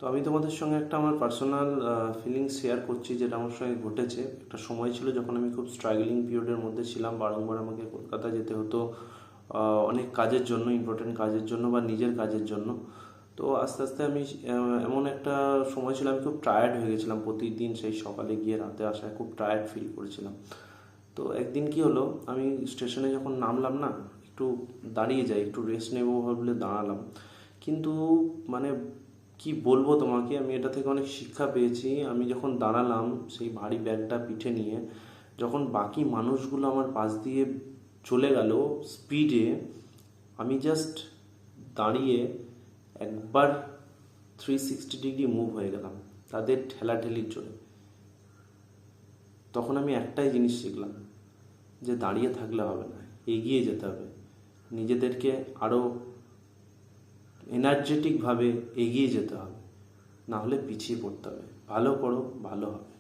তো আমি তোমাদের সঙ্গে একটা আমার পার্সোনাল ফিলিংস শেয়ার করছি, যেটা আমার সঙ্গে ঘটেছে। একটা সময় ছিল যখন আমি খুব স্ট্রাগলিং পিরিয়ডের মধ্যে ছিলাম। বারংবার আমাকে কলকাতা যেতে হতো অনেক কাজের জন্য, ইম্পর্টেন্ট কাজের জন্য বা নিজের কাজের জন্য। তো আস্তে আস্তে আমি এমন একটা সময় ছিল, আমি খুব টায়ার্ড হয়ে গেছিলাম। প্রতিদিন সেই সকালে গিয়ে রাতে আসায় খুব টায়ার্ড ফিল করেছিলাম। তো একদিন কি হলো, আমি স্টেশনে যখন নামলাম না, একটু দাঁড়িয়ে যাই, একটু রেস্ট নেবো ভাবলে দাঁড়ালাম। কিন্তু মানে কি বলবো তোমাকে, আমি এটা থেকে অনেক শিক্ষা পেয়েছি। আমি যখন দাঁড়ালাম সেই ভারী ব্যাগটা পিঠে নিয়ে, যখন বাকি মানুষগুলো আমার পাশ দিয়ে চলে গেল স্পিডে, আমি জাস্ট দাঁড়িয়ে একবার 360 ডিগ্রি মুভ হয়ে গেলাম তাদের ঠেলাঠেলির জন্য। তখন আমি একটাই জিনিস শিখলাম, যে দাঁড়িয়ে থাকলে হবে না, এগিয়ে যেতে হবে। নিজেদেরকে আরও এনার্জেটিকভাবে এগিয়ে যেতে হবে, না হলে পিছিয়ে পড়তে হবে। ভালো করো, ভালো হবে।